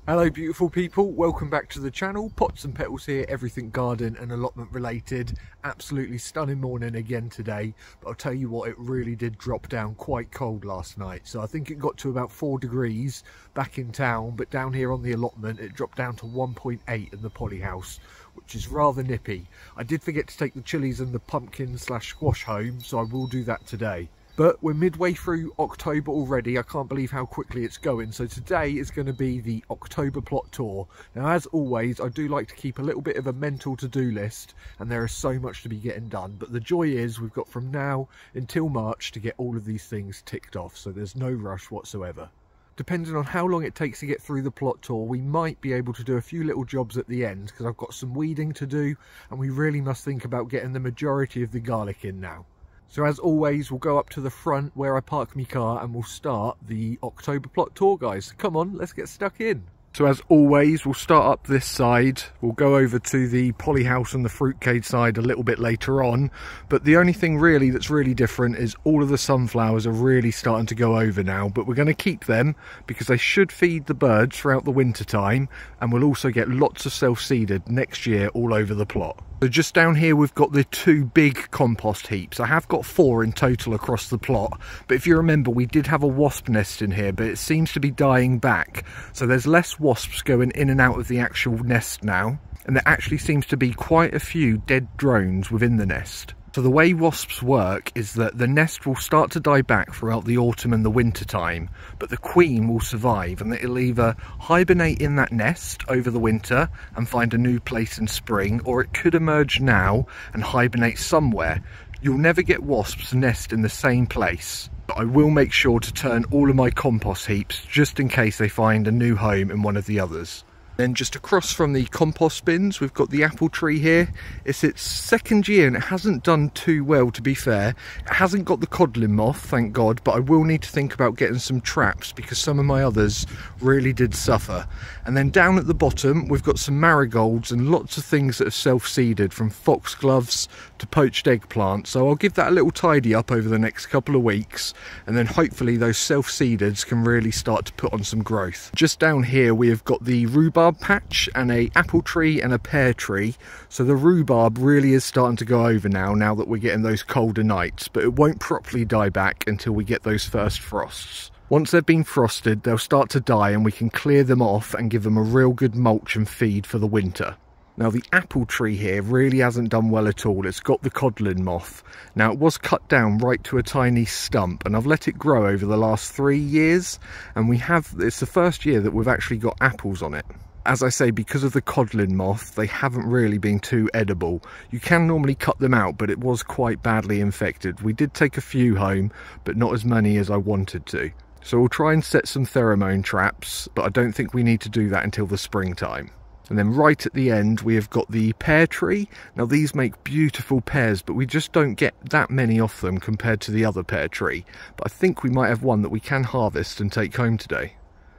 Hello beautiful people, welcome back to the channel. Pots and Petals here, everything garden and allotment related. Absolutely stunning morning again today, but I'll tell you what, it really did drop down quite cold last night. So I think it got to about 4 degrees back in town, but down here on the allotment it dropped down to 1.8 in the polyhouse, which is rather nippy. I did forget to take the chilies and the pumpkin / squash home, so I will do that today. But we're midway through October already. I can't believe how quickly it's going. So today is going to be the October plot tour. Now, as always, I do like to keep a little bit of a mental to-do list, and there is so much to be getting done. But the joy is we've got from now until March to get all of these things ticked off, so there's no rush whatsoever. Depending on how long it takes to get through the plot tour, we might be able to do a few little jobs at the end, because I've got some weeding to do, and we really must think about getting the majority of the garlic in now. So as always, we'll go up to the front where I park my car and we'll start the October plot tour, guys. Come on, let's get stuck in. So as always, we'll start up this side. We'll go over to the polyhouse and the fruitcade side a little bit later on. But the only thing really that's really different is all of the sunflowers are really starting to go over now. But we're going to keep them because they should feed the birds throughout the winter time. And we'll also get lots of self-seeded next year all over the plot. So just down here we've got the 2 big compost heaps. I have got 4 in total across the plot, but if you remember we did have a wasp nest in here, but it seems to be dying back. So there's less wasps going in and out of the actual nest now, and there actually seems to be quite a few dead drones within the nest. So the way wasps work is that the nest will start to die back throughout the autumn and the winter time, but the queen will survive, and it'll either hibernate in that nest over the winter and find a new place in spring, or it could emerge now and hibernate somewhere. You'll never get wasps nest in the same place, but I will make sure to turn all of my compost heaps just in case they find a new home in one of the others. Then just across from the compost bins, we've got the apple tree here. It's its 2nd year and it hasn't done too well, to be fair. It hasn't got the codlin moth, thank God, but I will need to think about getting some traps because some of my others really did suffer. And then down at the bottom, we've got some marigolds and lots of things that are self-seeded, from foxgloves to poached eggplant. So I'll give that a little tidy up over the next couple of weeks, and then hopefully those self-seededs can really start to put on some growth. Just down here, we have got the rhubarb patch and a apple tree and a pear tree. So the rhubarb really is starting to go over now that we're getting those colder nights, but it won't properly die back until we get those first frosts. Once they've been frosted, they'll start to die and we can clear them off and give them a real good mulch and feed for the winter. Now the apple tree here really hasn't done well at all. It's got the codlin moth. Now it was cut down right to a tiny stump, and I've let it grow over the last 3 years, and it's the first year that we've actually got apples on it. As I say, because of the codlin moth, they haven't really been too edible. You can normally cut them out, but it was quite badly infected. We did take a few home, but not as many as I wanted to. So we'll try and set some pheromone traps, but I don't think we need to do that until the springtime. And then right at the end, we have got the pear tree. Now these make beautiful pears, but we just don't get that many off them compared to the other pear tree. But I think we might have one that we can harvest and take home today.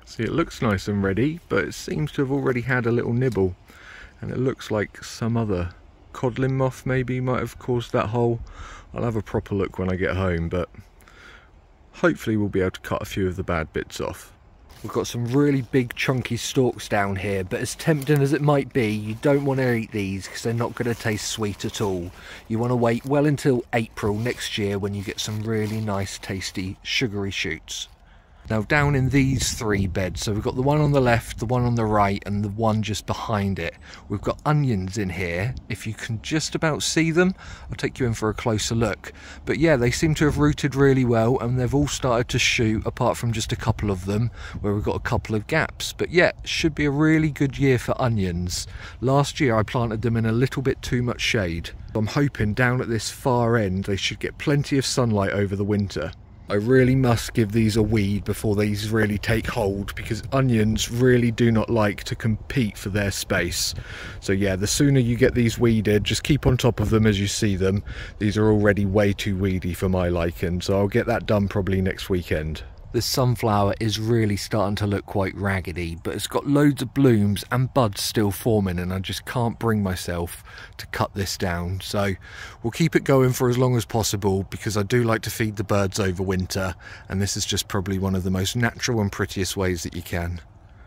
See, it looks nice and ready, but it seems to have already had a little nibble. And it looks like some other codlin moth maybe might have caused that hole. I'll have a proper look when I get home, but hopefully we'll be able to cut a few of the bad bits off. We've got some really big chunky stalks down here, but as tempting as it might be, you don't want to eat these because they're not going to taste sweet at all. You want to wait well until April next year when you get some really nice tasty sugary shoots. Now down in these 3 beds, so we've got the one on the left, the one on the right, and the one just behind it. We've got onions in here. If you can just about see them, I'll take you in for a closer look. But yeah, they seem to have rooted really well, and they've all started to shoot, apart from just a couple of them, where we've got a couple of gaps. But yeah, should be a really good year for onions. Last year I planted them in a little bit too much shade. I'm hoping down at this far end they should get plenty of sunlight over the winter. I really must give these a weed before these really take hold, because onions really do not like to compete for their space. So yeah, the sooner you get these weeded, just keep on top of them as you see them. These are already way too weedy for my liking, so I'll get that done probably next weekend. This sunflower is really starting to look quite raggedy, but it's got loads of blooms and buds still forming, and I just can't bring myself to cut this down. So we'll keep it going for as long as possible, because I do like to feed the birds over winter, and this is just probably one of the most natural and prettiest ways that you can.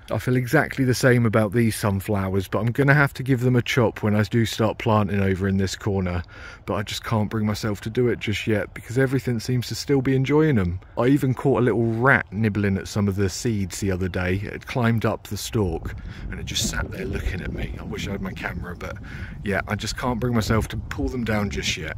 I feel exactly the same about these sunflowers, but I'm going to have to give them a chop when I do start planting over in this corner. But I just can't bring myself to do it just yet because everything seems to still be enjoying them. I even caught a little rat nibbling at some of the seeds the other day. It had climbed up the stalk and it just sat there looking at me. I wish I had my camera, but yeah, I just can't bring myself to pull them down just yet.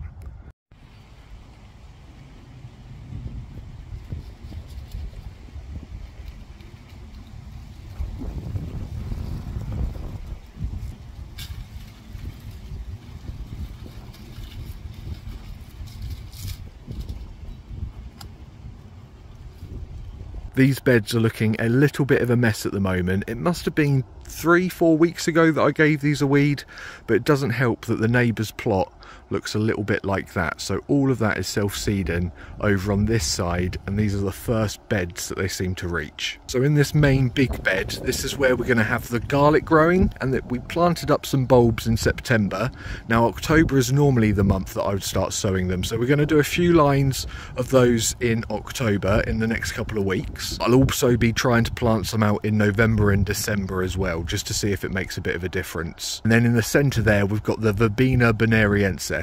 These beds are looking a little bit of a mess at the moment. It must have been 3-4 weeks ago that I gave these a weed, but it doesn't help that the neighbour's plot looks a little bit like that. So all of that is self-seeding over on this side, and these are the first beds that they seem to reach. So in this main big bed, this is where we're going to have the garlic growing, and that we planted up some bulbs in September. Now October is normally the month that I would start sowing them, so we're going to do a few lines of those in October in the next couple of weeks. I'll also be trying to plant some out in November and December as well, just to see if it makes a bit of a difference. And then in the centre there we've got the Verbena bonariensis,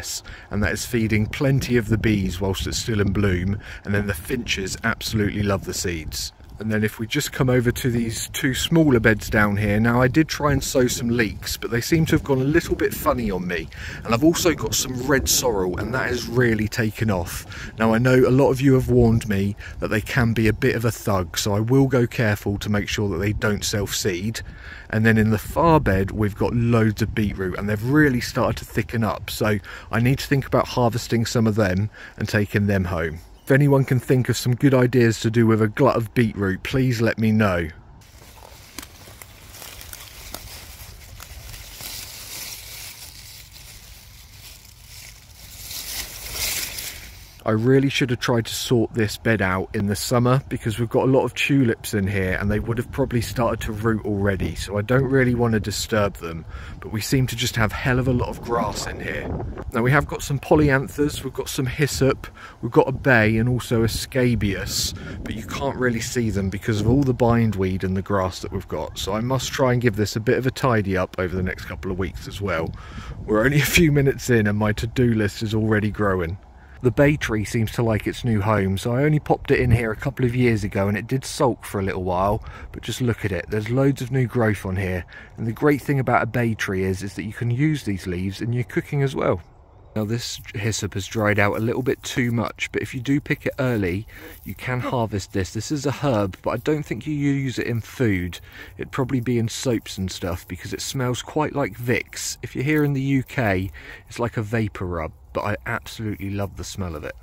and that is feeding plenty of the bees whilst it's still in bloom, and then the finches absolutely love the seeds. And then if we just come over to these two smaller beds down here, now I did try and sow some leeks, but they seem to have gone a little bit funny on me. And I've also got some red sorrel, and that has really taken off. Now I know a lot of you have warned me that they can be a bit of a thug, so I will go careful to make sure that they don't self-seed. And then in the far bed we've got loads of beetroot, and they've really started to thicken up, so I need to think about harvesting some of them and taking them home. If anyone can think of some good ideas to do with a glut of beetroot, please let me know. I really should have tried to sort this bed out in the summer because we've got a lot of tulips in here and they would have probably started to root already, so I don't really want to disturb them, but we seem to just have hell of a lot of grass in here. Now we have got some polyanthus, we've got some hyssop, we've got a bay and also a scabious, but you can't really see them because of all the bindweed and the grass that we've got, so I must try and give this a bit of a tidy up over the next couple of weeks as well. We're only a few minutes in and my to-do list is already growing. The bay tree seems to like its new home, so I only popped it in here a couple of years ago and it did sulk for a little while, but just look at it, there's loads of new growth on here, and the great thing about a bay tree is that you can use these leaves in your cooking as well. Now this hyssop has dried out a little bit too much, but if you do pick it early, you can harvest this. This is a herb, but I don't think you use it in food. It'd probably be in soaps and stuff because it smells quite like Vicks. If you're here in the UK, it's like a vapour rub, but I absolutely love the smell of it.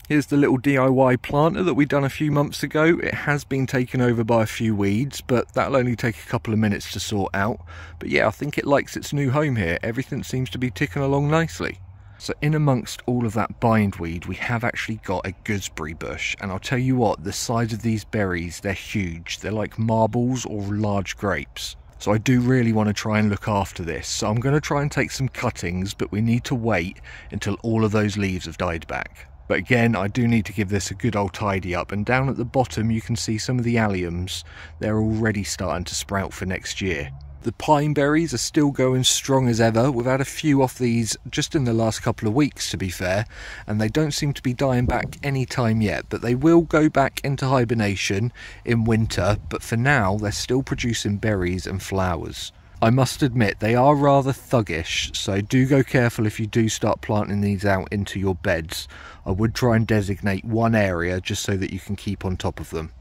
Here's the little DIY planter that we done a few months ago. It has been taken over by a few weeds, but that'll only take a couple of minutes to sort out. But yeah, I think it likes its new home here. Everything seems to be ticking along nicely. So in amongst all of that bindweed, we have actually got a gooseberry bush, and I'll tell you what, the size of these berries, they're huge. They're like marbles or large grapes. So I do really want to try and look after this. So I'm going to try and take some cuttings, but we need to wait until all of those leaves have died back. But again, I do need to give this a good old tidy up, and down at the bottom you can see some of the alliums. They're already starting to sprout for next year. The pine berries are still going strong as ever. We've had a few off these just in the last couple of weeks, to be fair, and they don't seem to be dying back any time yet, but they will go back into hibernation in winter, but for now they're still producing berries and flowers. I must admit they are rather thuggish, so do go careful if you do start planting these out into your beds. I would try and designate one area just so that you can keep on top of them.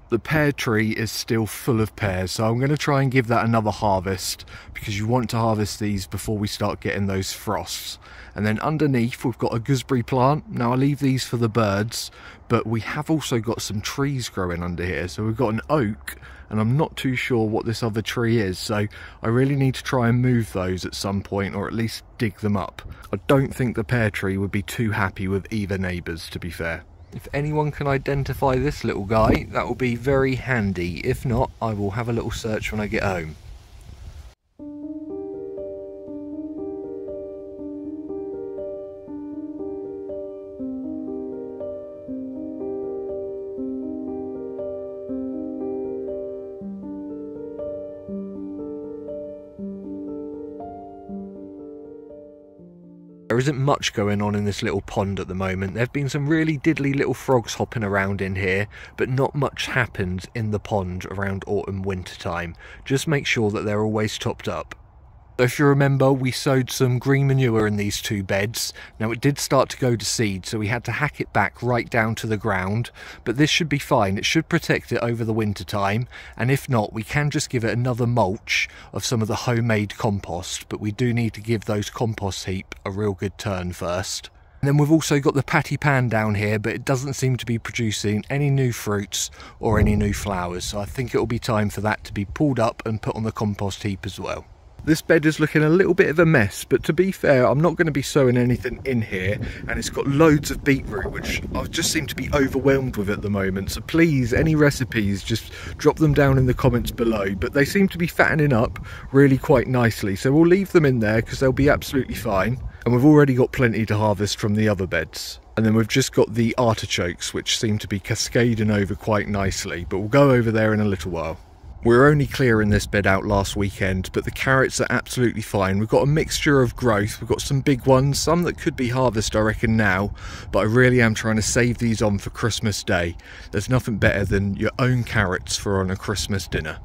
The pear tree is still full of pears, so I'm going to try and give that another harvest because you want to harvest these before we start getting those frosts. And then underneath we've got a gooseberry plant. Now I leave these for the birds, but we have also got some trees growing under here. So we've got an oak, and I'm not too sure what this other tree is, so I really need to try and move those at some point, or at least dig them up. I don't think the pear tree would be too happy with either neighbours, to be fair. If anyone can identify this little guy, that will be very handy. If not, I will have a little search when I get home. There isn't much going on in this little pond at the moment. There have been some really diddly little frogs hopping around in here, but not much happens in the pond around autumn winter time. Just make sure that they're always topped up. So if you remember, we sowed some green manure in these 2 beds. Now it did start to go to seed, so we had to hack it back right down to the ground, but this should be fine. It should protect it over the winter time, and if not, we can just give it another mulch of some of the homemade compost, but we do need to give those compost heap a real good turn first. And then we've also got the patty pan down here, but it doesn't seem to be producing any new fruits or any new flowers, so I think it will be time for that to be pulled up and put on the compost heap as well. This bed is looking a little bit of a mess, but to be fair, I'm not going to be sowing anything in here, and it's got loads of beetroot, which I just seem to be overwhelmed with at the moment. So please, any recipes, just drop them down in the comments below. But they seem to be fattening up really quite nicely, so we'll leave them in there because they'll be absolutely fine. And we've already got plenty to harvest from the other beds. And then we've just got the artichokes, which seem to be cascading over quite nicely, but we'll go over there in a little while. We were only clearing this bed out last weekend, but the carrots are absolutely fine. We've got a mixture of growth. We've got some big ones, some that could be harvest I reckon now, but I really am trying to save these on for Christmas Day. There's nothing better than your own carrots for on a Christmas dinner.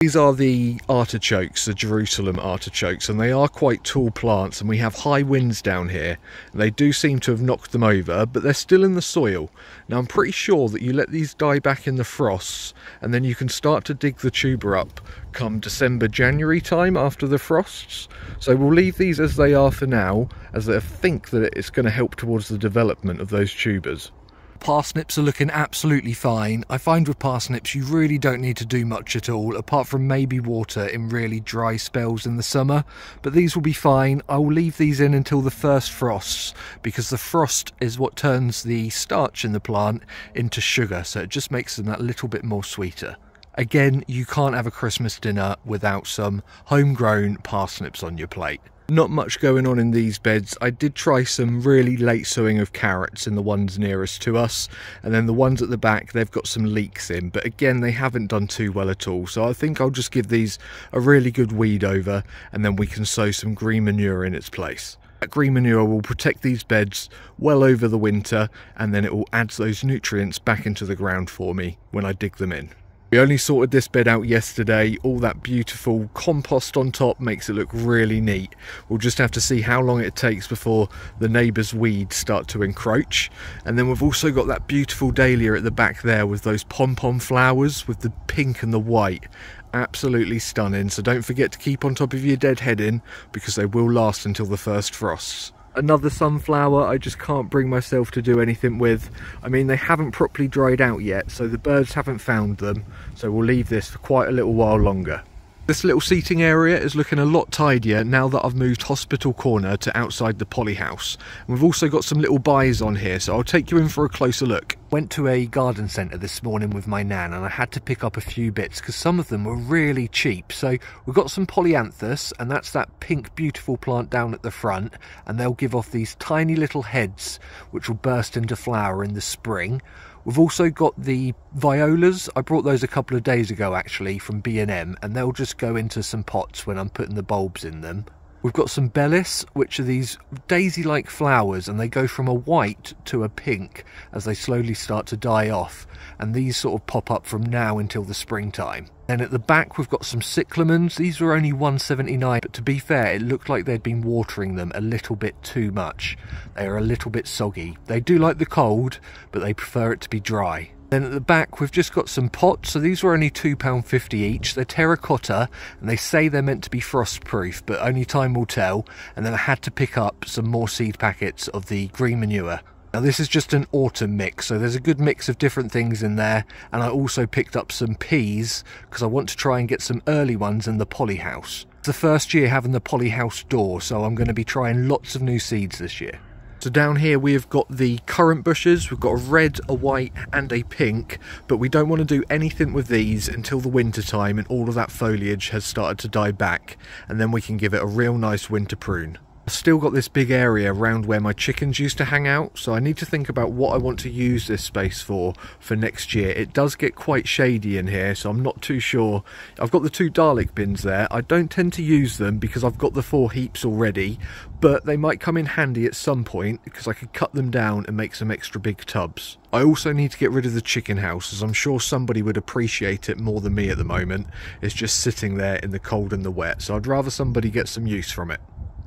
These are the artichokes, the Jerusalem artichokes, and they are quite tall plants, and we have high winds down here. They do seem to have knocked them over, but they're still in the soil. Now I'm pretty sure that you let these die back in the frosts, and then you can start to dig the tuber up come December, January time after the frosts. So we'll leave these as they are for now, as I think that it's going to help towards the development of those tubers. Parsnips are looking absolutely fine. I find with parsnips you really don't need to do much at all, apart from maybe water in really dry spells in the summer, but these will be fine. I will leave these in until the first frosts, because the frost is what turns the starch in the plant into sugar, so it just makes them that little bit more sweeter. Again, you can't have a Christmas dinner without some homegrown parsnips on your plate. Not much going on in these beds. I did try some really late sowing of carrots in the ones nearest to us, and then the ones at the back, they've got some leeks in, but again they haven't done too well at all, so I think I'll just give these a really good weed over, and then we can sow some green manure in its place. That green manure will protect these beds well over the winter, and then it will add those nutrients back into the ground for me when I dig them in. We only sorted this bed out yesterday. All that beautiful compost on top makes it look really neat. We'll just have to see how long it takes before the neighbour's weeds start to encroach. And then we've also got that beautiful dahlia at the back there with those pom-pom flowers with the pink and the white. Absolutely stunning. So don't forget to keep on top of your deadheading, because they will last until the first frosts. Another sunflower I just can't bring myself to do anything with. I mean, they haven't properly dried out yet, so the birds haven't found them, so we'll leave this for quite a little while longer. This little seating area is looking a lot tidier now that I've moved Hospital Corner to outside the Poly House. And we've also got some little buys on here, so I'll take you in for a closer look. Went to a garden centre this morning with my nan, and I had to pick up a few bits because some of them were really cheap. So we've got some polyanthus, and that's that pink beautiful plant down at the front, and they'll give off these tiny little heads which will burst into flower in the spring. We've also got the violas. I brought those a couple of days ago actually from B&M, and they'll just go into some pots when I'm putting the bulbs in them. We've got some bellis, which are these daisy-like flowers, and they go from a white to a pink as they slowly start to die off, and these sort of pop up from now until the springtime. Then at the back we've got some cyclamens. These were only $1.79, but to be fair, it looked like they'd been watering them a little bit too much. They are a little bit soggy. They do like the cold, but they prefer it to be dry. Then at the back we've just got some pots, so these were only £2.50 each. They're terracotta, and they say they're meant to be frost proof, but only time will tell. And then I had to pick up some more seed packets of the green manure. Now this is just an autumn mix, so there's a good mix of different things in there, and I also picked up some peas because I want to try and get some early ones in the Poly House. It's the first year having the Poly House door, so I'm going to be trying lots of new seeds this year. So down here we have got the currant bushes. We've got a red, a white and a pink, but we don't want to do anything with these until the winter time and all of that foliage has started to die back, and then we can give it a real nice winter prune. I've still got this big area around where my chickens used to hang out, so I need to think about what I want to use this space for next year. It does get quite shady in here, so I'm not too sure. I've got the 2 Dalek bins there. I don't tend to use them because I've got the 4 heaps already, but they might come in handy at some point because I could cut them down and make some extra big tubs. I also need to get rid of the chicken house, as I'm sure somebody would appreciate it more than me at the moment. It's just sitting there in the cold and the wet, so I'd rather somebody get some use from it.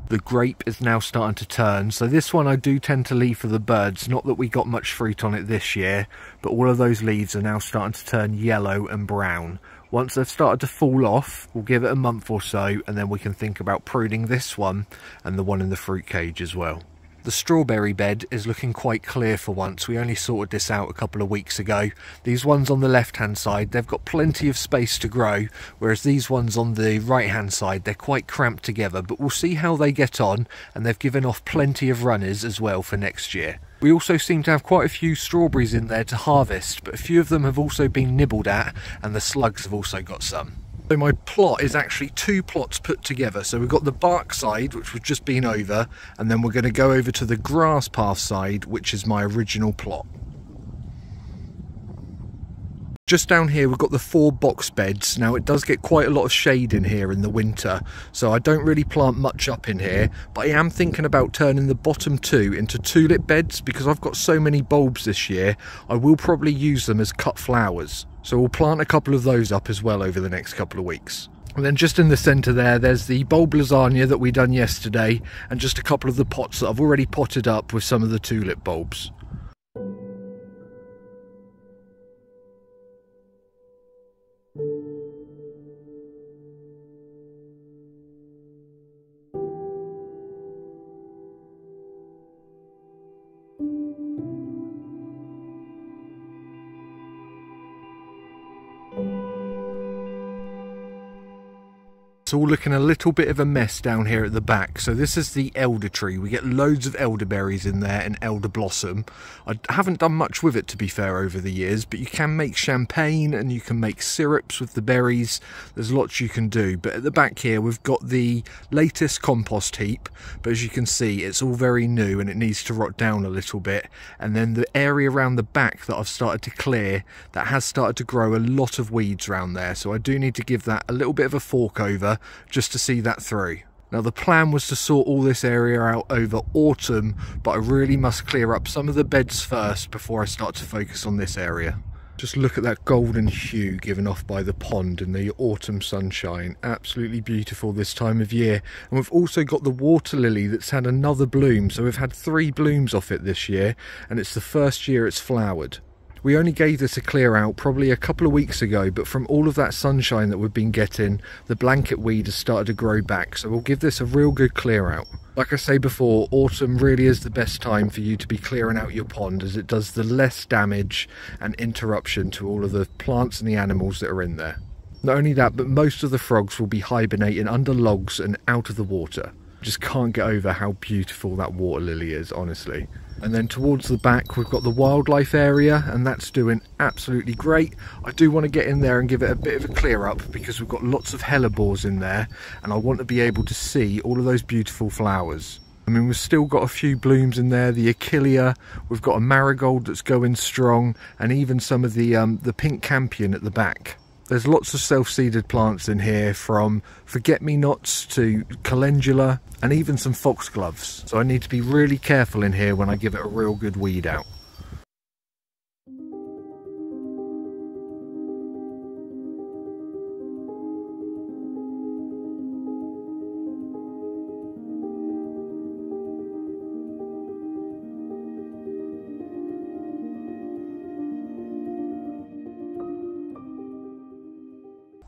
The grape is now starting to turn, so this one I do tend to leave for the birds. Not that we got much fruit on it this year, but all of those leaves are now starting to turn yellow and brown. Once they've started to fall off, we'll give it a month or so, and then we can think about pruning this one and the one in the fruit cage as well. The strawberry bed is looking quite clear for once. We only sorted this out a couple of weeks ago. These ones on the left hand side, they've got plenty of space to grow, whereas these ones on the right hand side, they're quite cramped together, but we'll see how they get on, and they've given off plenty of runners as well for next year. We also seem to have quite a few strawberries in there to harvest, but a few of them have also been nibbled at, and the slugs have also got some. So my plot is actually 2 plots put together. So we've got the bark side, which we've just been over, and then we're going to go over to the grass path side, which is my original plot. Just down here we've got the 4 box beds. Now it does get quite a lot of shade in here in the winter, so I don't really plant much up in here, but I am thinking about turning the bottom 2 into tulip beds because I've got so many bulbs this year. I will probably use them as cut flowers, so we'll plant a couple of those up as well over the next couple of weeks. And then just in the centre there's the bulb lasagna that we done yesterday, and just a couple of the pots that I've already potted up with some of the tulip bulbs. It's all looking a little bit of a mess down here at the back. So this is the elder tree. We get loads of elderberries in there and elder blossom. I haven't done much with it, to be fair, over the years, but you can make champagne and you can make syrups with the berries. There's lots you can do. But at the back here we've got the latest compost heap, but as you can see it's all very new and it needs to rot down a little bit. And then the area around the back that I've started to clear, that has started to grow a lot of weeds around there, so I do need to give that a little bit of a fork over just to see that through. Now the plan was to sort all this area out over autumn, but I really must clear up some of the beds first before I start to focus on this area. Just look at that golden hue given off by the pond in the autumn sunshine. Absolutely beautiful this time of year. And we've also got the water lily that's had another bloom, so we've had 3 blooms off it this year, and it's the first year it's flowered. We only gave this a clear out probably a couple of weeks ago, but from all of that sunshine that we've been getting, the blanket weed has started to grow back, so we'll give this a real good clear out. Like I say before, autumn really is the best time for you to be clearing out your pond, as it does the less damage and interruption to all of the plants and the animals that are in there. Not only that, but most of the frogs will be hibernating under logs and out of the water. Just can't get over how beautiful that water lily is, honestly. And then towards the back we've got the wildlife area, and that's doing absolutely great. I do want to get in there and give it a bit of a clear up because we've got lots of hellebores in there, and I want to be able to see all of those beautiful flowers. I mean, we've still got a few blooms in there, the achillea, we've got a marigold that's going strong, and even some of the pink campion at the back. There's lots of self-seeded plants in here, from forget-me-nots to calendula and even some foxgloves. So I need to be really careful in here when I give it a real good weed out.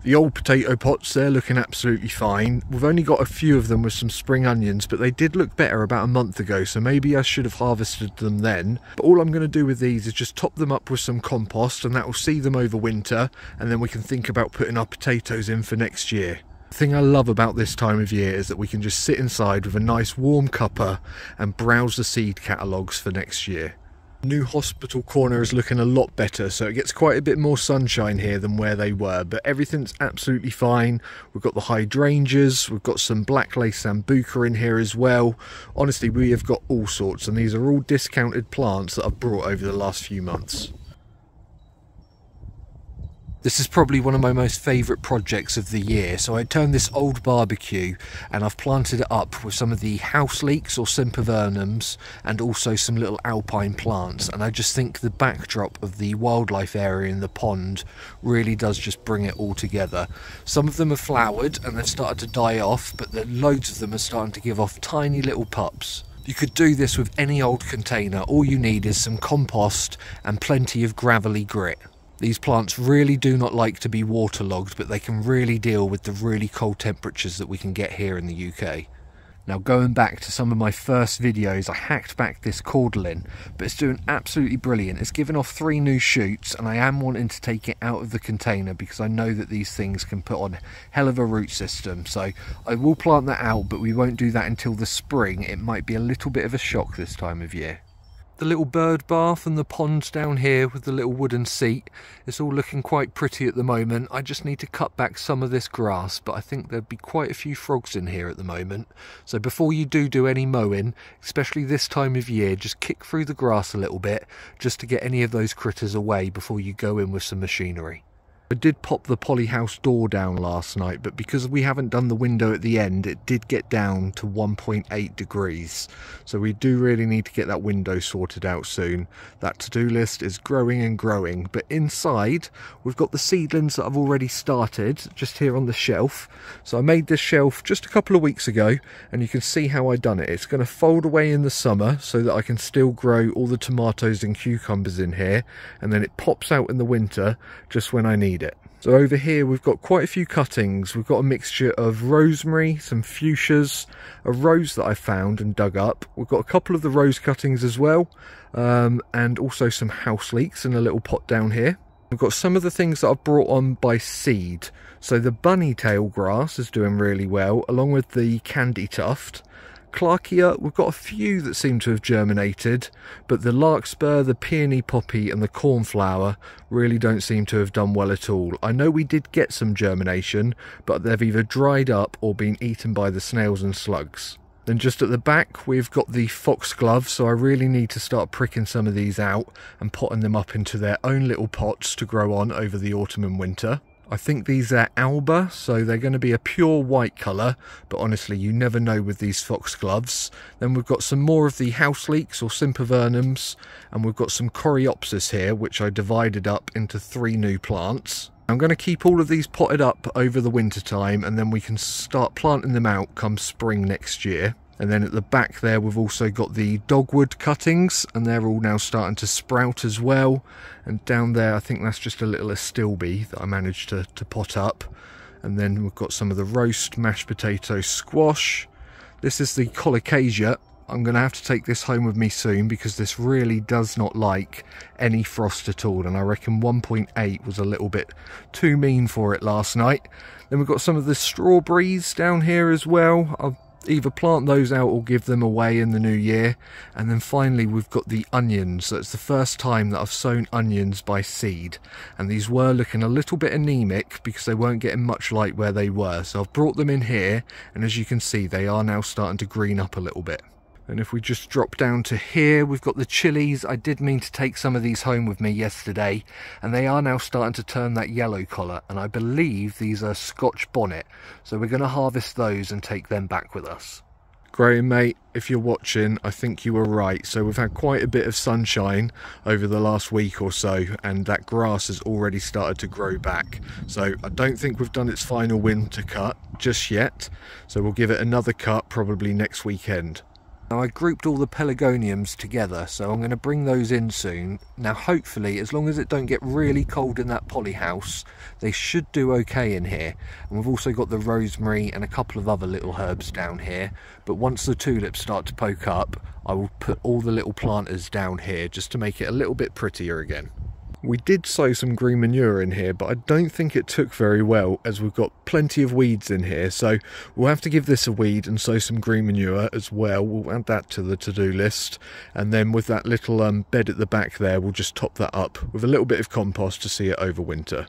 The old potato pots, they're looking absolutely fine. We've only got a few of them with some spring onions, but they did look better about a month ago, so maybe I should have harvested them then. But all I'm going to do with these is just top them up with some compost, and that will see them over winter, and then we can think about putting our potatoes in for next year. The thing I love about this time of year is that we can just sit inside with a nice warm cuppa and browse the seed catalogues for next year. New hospital corner is looking a lot better, so it gets quite a bit more sunshine here than where they were, but everything's absolutely fine. We've got the hydrangeas, we've got some black lace sambuca in here as well. Honestly, we have got all sorts, and these are all discounted plants that I've brought over the last few months. This is probably one of my most favourite projects of the year. So I turned this old barbecue and I've planted it up with some of the house leeks or sempervernums and also some little alpine plants, and I just think the backdrop of the wildlife area in the pond really does just bring it all together. Some of them have flowered and they've started to die off, but loads of them are starting to give off tiny little pups. You could do this with any old container. All you need is some compost and plenty of gravelly grit. These plants really do not like to be waterlogged, but they can really deal with the really cold temperatures that we can get here in the UK. Now, going back to some of my first videos, I hacked back this caudelin, but it's doing absolutely brilliant. It's given off 3 new shoots, and I am wanting to take it out of the container because I know that these things can put on a hell of a root system. So I will plant that out, but we won't do that until the spring. It might be a little bit of a shock this time of year. The little bird bath and the ponds down here with the little wooden seat, it's all looking quite pretty at the moment. I just need to cut back some of this grass, but I think there'd be quite a few frogs in here at the moment. So before you do any mowing, especially this time of year, just kick through the grass a little bit just to get any of those critters away before you go in with some machinery. I did pop the polyhouse door down last night, but because we haven't done the window at the end, it did get down to 1.8 degrees. So we do really need to get that window sorted out soon. That to-do list is growing and growing, but inside we've got the seedlings that I've already started just here on the shelf. So I made this shelf just a couple of weeks ago, and you can see how I done it. It's going to fold away in the summer so that I can still grow all the tomatoes and cucumbers in here, and then it pops out in the winter just when I need it. So over here we've got quite a few cuttings. We've got a mixture of rosemary, some fuchsias, a rose that I found and dug up. We've got a couple of the rose cuttings as well, and also some house leeks in a little pot down here. We've got some of the things that I've brought on by seed. So the bunny tail grass is doing really well, along with the candy tuft. Clarkia, we've got a few that seem to have germinated, but the larkspur, the peony poppy and the cornflower really don't seem to have done well at all. I know we did get some germination, but they've either dried up or been eaten by the snails and slugs. Then just at the back we've got the foxglove, so I really need to start pricking some of these out and potting them up into their own little pots to grow on over the autumn and winter. I think these are alba, so they're going to be a pure white colour, but honestly you never know with these foxgloves. Then we've got some more of the house leeks or sempervernums, and we've got some coreopsis here, which I divided up into 3 new plants. I'm going to keep all of these potted up over the winter time, and then we can start planting them out come spring next year. And then at the back there we've also got the dogwood cuttings, and they're all now starting to sprout as well. And down there I think that's just a little astilbe that I managed to pot up. And then we've got some of the roast mashed potato squash. This is the colocasia. I'm going to have to take this home with me soon because this really does not like any frost at all, and I reckon 1.8 was a little bit too mean for it last night. Then we've got some of the strawberries down here as well. I'll either plant those out or give them away in the new year. And then finally we've got the onions. So it's the first time that I've sown onions by seed, and these were looking a little bit anemic because they weren't getting much light where they were. So I've brought them in here, and as you can see they are now starting to green up a little bit. And if we just drop down to here, we've got the chilies. I did mean to take some of these home with me yesterday, and they are now starting to turn that yellow colour, and I believe these are Scotch bonnet. So we're going to harvest those and take them back with us. Graham, mate, if you're watching, I think you were right. So we've had quite a bit of sunshine over the last week or so, and that grass has already started to grow back. So I don't think we've done its final winter cut just yet. So we'll give it another cut probably next weekend. Now I grouped all the pelargoniums together, so I'm going to bring those in soon. Now hopefully, as long as it don't get really cold in that polyhouse, they should do okay in here. And we've also got the rosemary and a couple of other little herbs down here. But once the tulips start to poke up, I will put all the little planters down here just to make it a little bit prettier again. We did sow some green manure in here, but I don't think it took very well as we've got plenty of weeds in here. So we'll have to give this a weed and sow some green manure as well. We'll add that to the to-do list. And then with that little bed at the back there, we'll just top that up with a little bit of compost to see it over winter.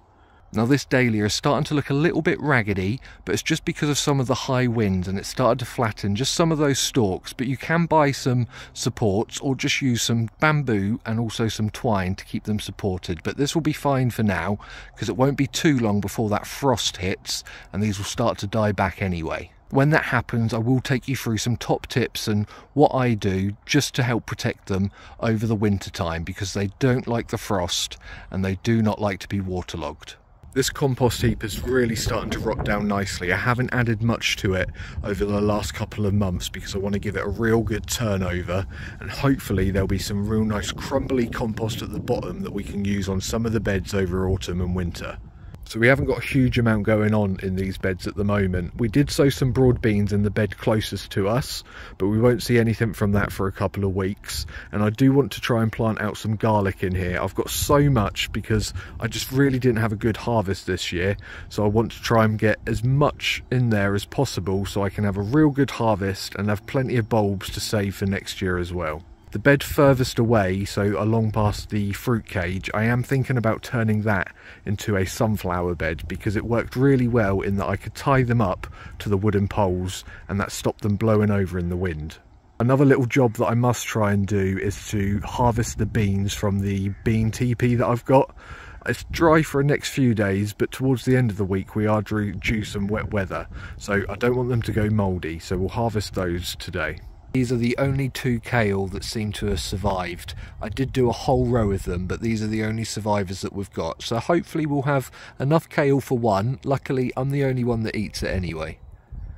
Now this dahlia is starting to look a little bit raggedy, but it's just because of some of the high winds and it started to flatten just some of those stalks. But you can buy some supports or just use some bamboo and also some twine to keep them supported. But this will be fine for now because it won't be too long before that frost hits and these will start to die back anyway. When that happens, I will take you through some top tips and what I do just to help protect them over the winter time, because they don't like the frost and they do not like to be waterlogged. This compost heap is really starting to rot down nicely. I haven't added much to it over the last couple of months because I want to give it a real good turnover, and hopefully there'll be some real nice crumbly compost at the bottom that we can use on some of the beds over autumn and winter. So we haven't got a huge amount going on in these beds at the moment. We did sow some broad beans in the bed closest to us, but we won't see anything from that for a couple of weeks. And I do want to try and plant out some garlic in here. I've got so much because I just really didn't have a good harvest this year. So I want to try and get as much in there as possible so I can have a real good harvest and have plenty of bulbs to save for next year as well. The bed furthest away, so along past the fruit cage, I am thinking about turning that into a sunflower bed because it worked really well in that I could tie them up to the wooden poles and that stopped them blowing over in the wind. Another little job that I must try and do is to harvest the beans from the bean teepee that I've got. It's dry for the next few days, but towards the end of the week we are due some wet weather, so I don't want them to go mouldy, so we'll harvest those today. These are the only 2 kale that seem to have survived. I did do a whole row of them, but these are the only survivors that we've got. So hopefully we'll have enough kale for one. Luckily, I'm the only one that eats it anyway.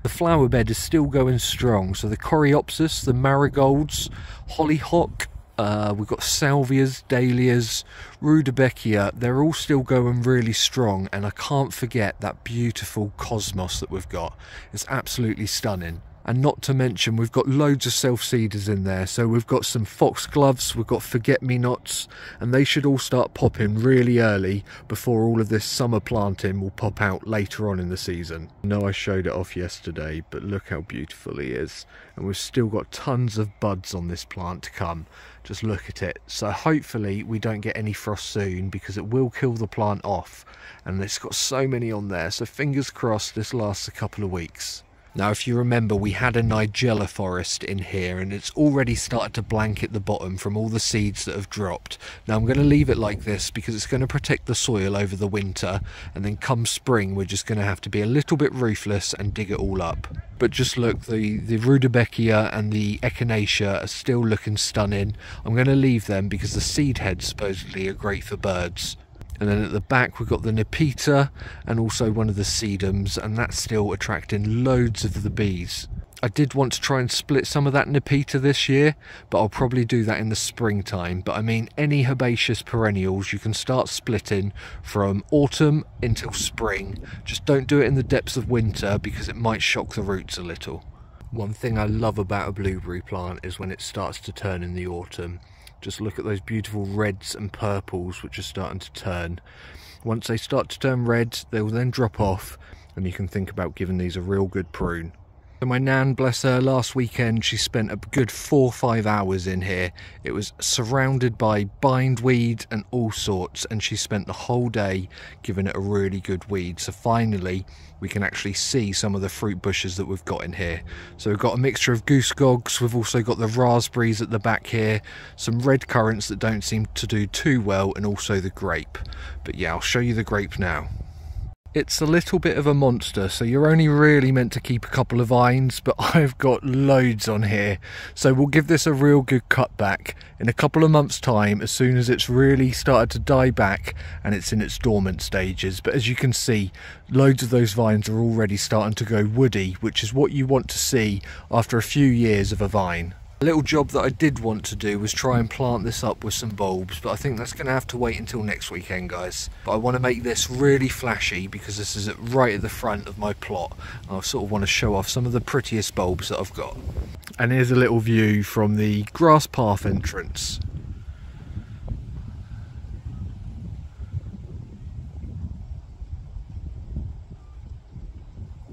The flower bed is still going strong. So the coreopsis, the marigolds, hollyhock, we've got salvias, dahlias, rudbeckia. They're all still going really strong. And I can't forget that beautiful cosmos that we've got. It's absolutely stunning. And not to mention, we've got loads of self-seeders in there. So we've got some foxgloves, we've got forget-me-nots, and they should all start popping really early before all of this summer planting will pop out later on in the season. I know I showed it off yesterday, but look how beautiful he is. And we've still got tons of buds on this plant to come. Just look at it. So hopefully we don't get any frost soon because it will kill the plant off. And it's got so many on there, so fingers crossed this lasts a couple of weeks. Now, if you remember, we had a nigella forest in here and it's already started to blanket the bottom from all the seeds that have dropped. Now, I'm going to leave it like this because it's going to protect the soil over the winter, and then come spring, we're just going to have to be a little bit ruthless and dig it all up. But just look, the rudbeckia and the echinacea are still looking stunning. I'm going to leave them because the seed heads supposedly are great for birds. And then at the back we've got the nepeta and also one of the sedums, and that's still attracting loads of the bees. I did want to try and split some of that nepeta this year, but I'll probably do that in the springtime. But I mean, any herbaceous perennials you can start splitting from autumn until spring. Just don't do it in the depths of winter because it might shock the roots a little. One thing I love about a blueberry plant is when it starts to turn in the autumn. Just look at those beautiful reds and purples which are starting to turn. Once they start to turn red, they will then drop off, and you can think about giving these a real good prune. So my nan, bless her, last weekend she spent a good 4 or 5 hours in here. It was surrounded by bindweed and all sorts, and she spent the whole day giving it a really good weed. So finally we can actually see some of the fruit bushes that we've got in here. So we've got a mixture of goosegogs, we've also got the raspberries at the back here, some red currants that don't seem to do too well, and also the grape. But yeah, I'll show you the grape now. It's a little bit of a monster, so you're only really meant to keep a couple of vines, but I've got loads on here. So we'll give this a real good cut back. In a couple of months' time, as soon as it's really started to die back and it's in its dormant stages. But as you can see, loads of those vines are already starting to go woody, which is what you want to see after a few years of a vine. A little job that I did want to do was try and plant this up with some bulbs, but I think that's going to have to wait until next weekend, guys. But I want to make this really flashy because this is right at the front of my plot. I sort of want to show off some of the prettiest bulbs that I've got. And here's a little view from the grass path entrance.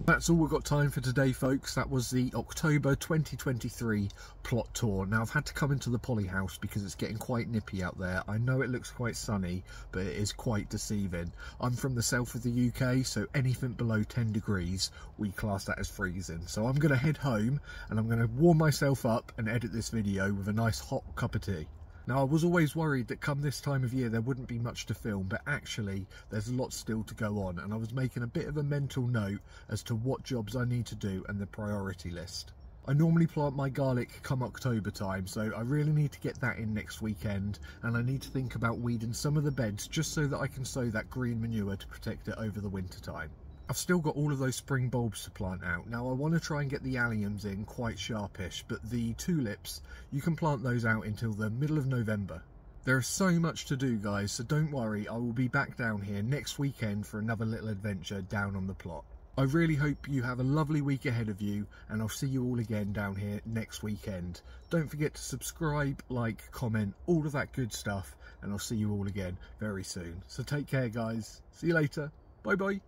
That's all we've got time for today, folks. That was the October 2023 plot tour. Now, I've had to come into the poly house because it's getting quite nippy out there. I know it looks quite sunny, but it is quite deceiving. I'm from the south of the UK, so anything below 10 degrees, we class that as freezing. So I'm going to head home and I'm going to warm myself up and edit this video with a nice hot cup of tea. Now, I was always worried that come this time of year there wouldn't be much to film, but actually there's lots still to go on, and I was making a bit of a mental note as to what jobs I need to do and the priority list. I normally plant my garlic come October time, so I really need to get that in next weekend, and I need to think about weeding some of the beds just so that I can sow that green manure to protect it over the winter time. I've still got all of those spring bulbs to plant out. Now, I want to try and get the alliums in quite sharpish, but the tulips, you can plant those out until the middle of November. There is so much to do, guys, so don't worry, I will be back down here next weekend for another little adventure down on the plot. I really hope you have a lovely week ahead of you, and I'll see you all again down here next weekend. Don't forget to subscribe, like, comment, all of that good stuff, and I'll see you all again very soon. So take care, guys. See you later. Bye bye.